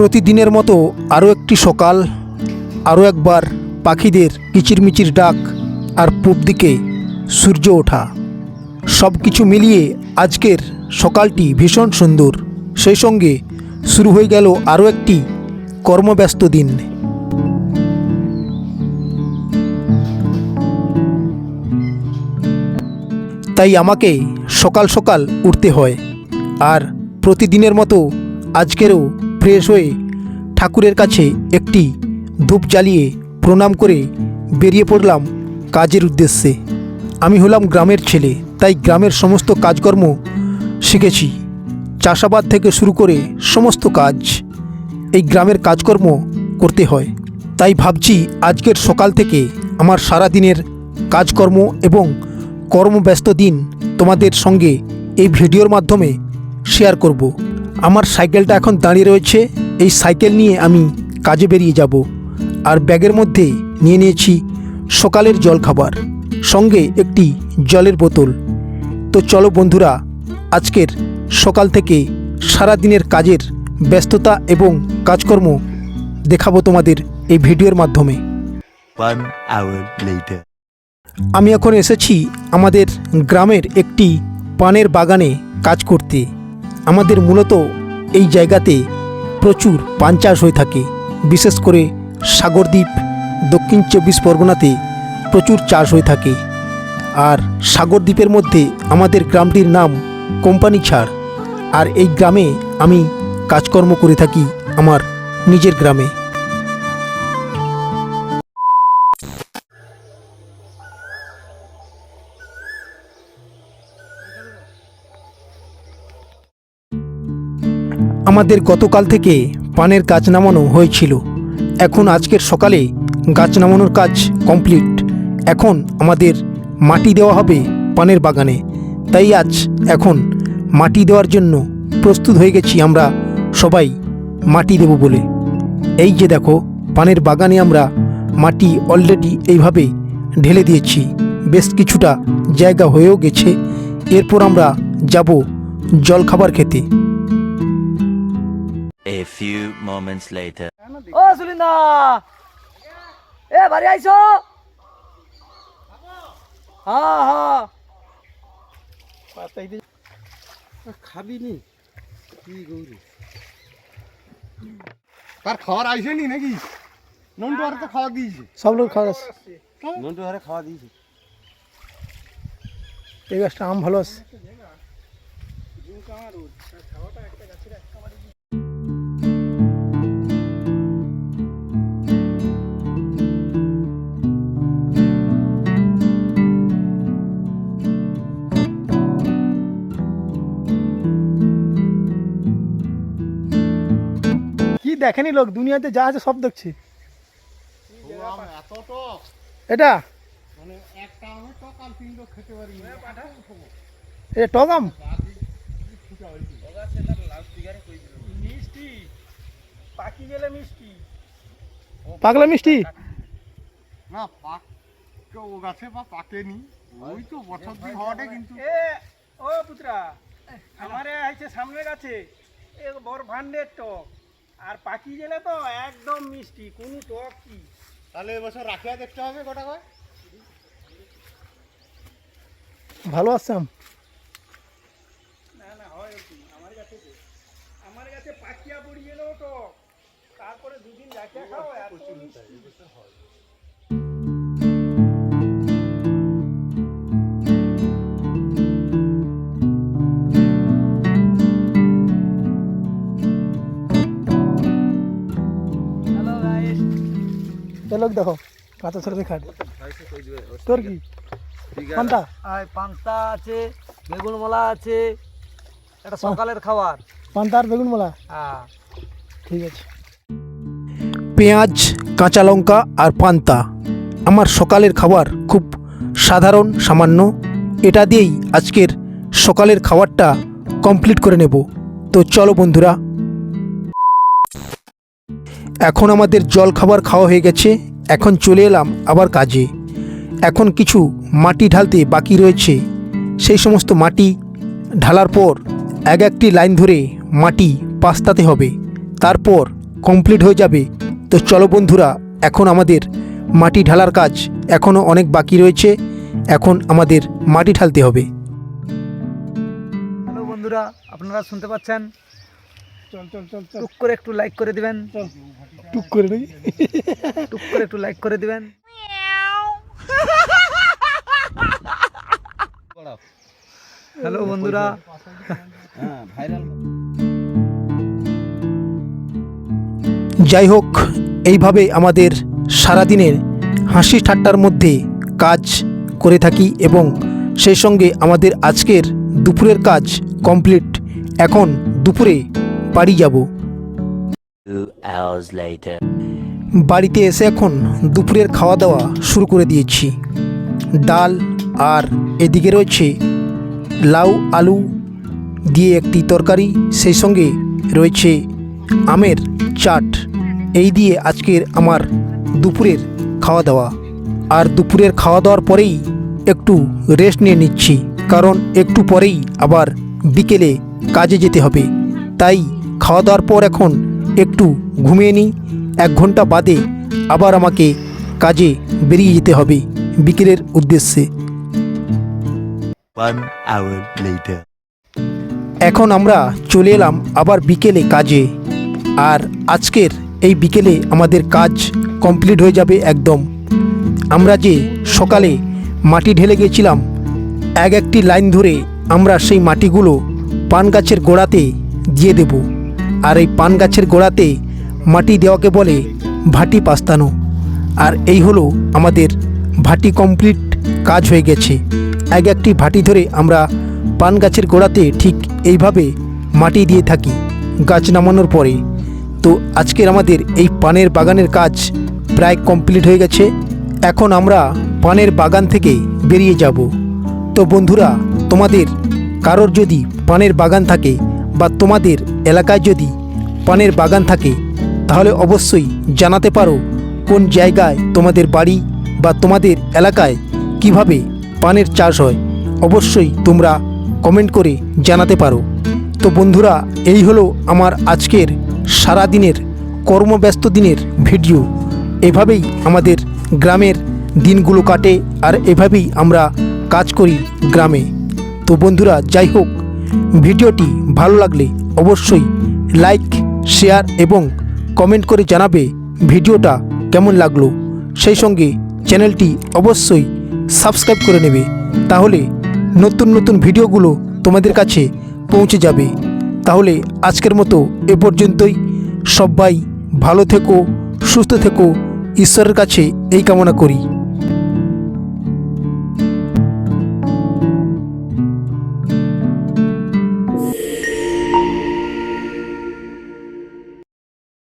প্রতিদিনের মতো আরও একটি সকাল, আরও একবার পাখিদের কিচিরমিচির ডাক আর পূব দিকে সূর্য ওঠা, সব কিছু মিলিয়ে আজকের সকালটি ভীষণ সুন্দর। সেই সঙ্গে শুরু হয়ে গেল আরও একটি কর্মব্যস্ত দিন। তাই আমাকে সকাল সকাল উঠতে হয়, আর প্রতিদিনের মতো আজকেরও ফ্রেশ হয়ে ঠাকুরের কাছে একটি ধূপ জ্বালিয়ে প্রণাম করে বেরিয়ে পড়লাম কাজের উদ্দেশ্যে। আমি হলাম গ্রামের ছেলে, তাই গ্রামের সমস্ত কাজকর্ম শিখেছি। চাষাবাদ থেকে শুরু করে সমস্ত কাজ এই গ্রামের কাজকর্ম করতে হয়। তাই ভাবছি আজকের সকাল থেকে আমার সারা দিনের কাজকর্ম এবং কর্মব্যস্ত দিন তোমাদের সঙ্গে এই ভিডিওর মাধ্যমে শেয়ার করব। আমার সাইকেলটা এখন দাঁড়িয়ে রয়েছে, এই সাইকেল নিয়ে আমি কাজে বেরিয়ে যাব। আর ব্যাগের মধ্যে নিয়ে নিয়েছি সকালের জলখাবার, সঙ্গে একটি জলের বোতল। তো চলো বন্ধুরা, আজকের সকাল থেকে সারা দিনের কাজের ব্যস্ততা এবং কাজকর্ম দেখাবো তোমাদের এই ভিডিওর মাধ্যমে। 1 hour later. আমি এখন এসেছি আমাদের গ্রামের একটি পানের বাগানে কাজ করতে। আমাদের মূলত এই জায়গাতে প্রচুর পান চাষ হয়ে থাকে, বিশেষ করে সাগরদ্বীপ, দক্ষিণ 24 পরগনাতে প্রচুর চাষ হয়ে থাকে। আর সাগরদ্বীপের মধ্যে আমাদের গ্রামটির নাম কোম্পানিছাড়। আর এই গ্রামে আমি কাজকর্ম করে থাকি আমার নিজের গ্রামে। আমাদের গতকাল থেকে পানের গাছ নামানো হয়েছিল। এখন আজকের সকালে গাছ নামানোর কাজ কমপ্লিট। এখন আমাদের মাটি দেওয়া হবে পানের বাগানে, তাই আজ এখন মাটি দেওয়ার জন্য প্রস্তুত হয়ে গেছি আমরা সবাই মাটি দেব বলে। এই যে দেখো, পানের বাগানে আমরা মাটি অলরেডি এইভাবে ঢেলে দিয়েছি, বেশ কিছুটা জায়গা হয়েও গেছে। এরপর আমরা যাব জলখাবার খেতে। A few moments later. ও সুলিন্দা, এ বাড়ি আইছো? হ্যাঁ হ্যাঁ, খাবি নি কি গৌরী তার খাবার আইসে নি নাকি? নন্টু হারে তো খাওয়া দিয়েছে, সব লোক খাওয়া নন্টু হারে খাওয়া দিয়েছে। এই গাছটা আম ভালো আছে। কি দেখেনি লোক, দুনিয়াতে যা আছে সব দেখছি। এত টক, এটা মানে একটা আমের টক আর 3 লোক খেতে পারি না। এটা টক আম, মিষ্টি পাকি গেলে মিষ্টি। পাগলা মিষ্টি। না পাক ও গাছে বা পাকেনি, ওই তো বছর দিন হওয়াটা। কিন্তু এ ও পুত্রা, আমারে আইছে সামনে গাছে এ বড় ভান্ডের টক, আর পাকি গেলে তো একদম মিষ্টি, কোনো টক কি। তাহলে এবছর রাখিয়া দেখতে হবে গোটা কয়। ভালো আছে আম। না না হয় কি, আমার কাছে পাকিয়া পড়ি গেলেও টক, তারপরে দুদিন রাখিয়া খাও এত মিষ্টি। হ্যালো গাইস, এ লোক দেখো কাঁচা ছেড়ে খাট। তোর কি পান্তা? আর পান্তা আছে, বেগুন মলা আছে, এটা সকালের খাবার। পান্তা আর বেগুন মোলা, হ্যাঁ ঠিক আছে। পেঁয়াজ, কাঁচা লঙ্কা আর পান্তা আমার সকালের খাবার, খুব সাধারণ সামান্য। এটা দিয়েই আজকের সকালের খাবারটা কমপ্লিট করে নেব। তো চলো বন্ধুরা, এখন আমাদের জল খাবার খাওয়া হয়ে গেছে। এখন চলে এলাম আবার কাজে। এখন কিছু মাটি ঢালতে বাকি রয়েছে, সেই সমস্ত মাটি ঢালার পর এক একটি লাইন ধরে মাটি পাস্তাতে হবে। তারপর কমপ্লিট হয়ে যাবে। তো চলো বন্ধুরা, এখন আমাদের মাটি ঢালার কাজ এখনও অনেক বাকি রয়েছে। এখন আমাদের মাটি ঢালতে হবে। হ্যালো বন্ধুরা, আপনারা শুনতে পাচ্ছেন? চল চল চল চল টুক করে একটু লাইক করে দিবেন, টুক করে নাকি টুক করে একটু লাইক করে দিবেন। হ্যালো বন্ধুরা, যাই হোক, এইভাবে আমাদের সারাদিনের হাসি ঠাট্টার মধ্যে কাজ করে থাকি এবং সেই সঙ্গে আমাদের আজকের দুপুরের কাজ কমপ্লিট। এখন দুপুরে বাড়ি যাব। 2 hours later. বাড়িতে এসে এখন দুপুরের খাওয়া দাওয়া শুরু করে দিয়েছি। ডাল আর এদিকে রয়েছে লাউ আলু দিয়ে একটি তরকারি, সেই সঙ্গে রয়েছে আমের চাট। এই দিয়ে আজকের আমার দুপুরের খাওয়া দাওয়া। আর দুপুরের খাওয়া দাওয়ার পরেই একটু রেস্ট নিয়ে নিচ্ছি, কারণ একটু পরেই আবার বিকেলে কাজে যেতে হবে। তাই খাওয়া দাওয়ার পর এখন একটু ঘুমিয়ে নিই। 1 ঘন্টা বাদে আবার আমাকে কাজে বেরিয়ে যেতে হবে বিকেলের উদ্দেশ্যে। 1 hour later. এখন আমরা চলে এলাম আবার বিকেলে কাজে। আর আজকের এই বিকেলে আমাদের কাজ কমপ্লিট হয়ে যাবে একদম। আমরা যে সকালে মাটি ঢেলে গেছিলাম, একটি লাইন ধরে আমরা সেই মাটিগুলো পান গাছের গোড়াতে দিয়ে দেব। আর এই পান গাছের গোড়াতে মাটি দেওয়াকে বলে ভাটি পাস্তানো। আর এই হলো আমাদের ভাটি কমপ্লিট, কাজ হয়ে গেছে। একটি ভাটি ধরে আমরা পান গাছের গোড়াতে ঠিক এইভাবে মাটি দিয়ে থাকি গাছ নামানোর পরে। তো আজকের আমাদের এই পানের বাগানের কাজ প্রায় কমপ্লিট হয়ে গেছে। এখন আমরা পানের বাগান থেকে বেরিয়ে যাব। তো বন্ধুরা, তোমাদের কারোর যদি পানের বাগান থাকে বা তোমাদের এলাকায় যদি পানের বাগান থাকে, তাহলে অবশ্যই জানাতে পারো কোন জায়গায় তোমাদের বাড়ি বা তোমাদের এলাকায় কিভাবে পানের চাষ হয়। অবশ্যই তোমরা কমেন্ট করে জানাতে পারো। তো বন্ধুরা, এই হলো আমার আজকের সারা দিনের কর্মব্যস্ত দিনের ভিডিও। এভাবেই আমাদের গ্রামের দিনগুলো কাটে আর এভাবেই আমরা কাজ করি গ্রামে। তো বন্ধুরা, যাই হোক, ভিডিওটি ভালো লাগলে অবশ্যই লাইক শেয়ার এবং কমেন্ট করে জানাবে ভিডিওটা কেমন লাগলো। সেই সঙ্গে চ্যানেলটি অবশ্যই সাবস্ক্রাইব করে নেবে, তাহলে নতুন নতুন ভিডিওগুলো তোমাদের কাছে পৌঁছে যাবে। তাহলে আজকের মতো এ পর্যন্তই। সবাই ভালো থেকো, সুস্থ থেকো, ঈশ্বরের কাছে এই কামনা করি।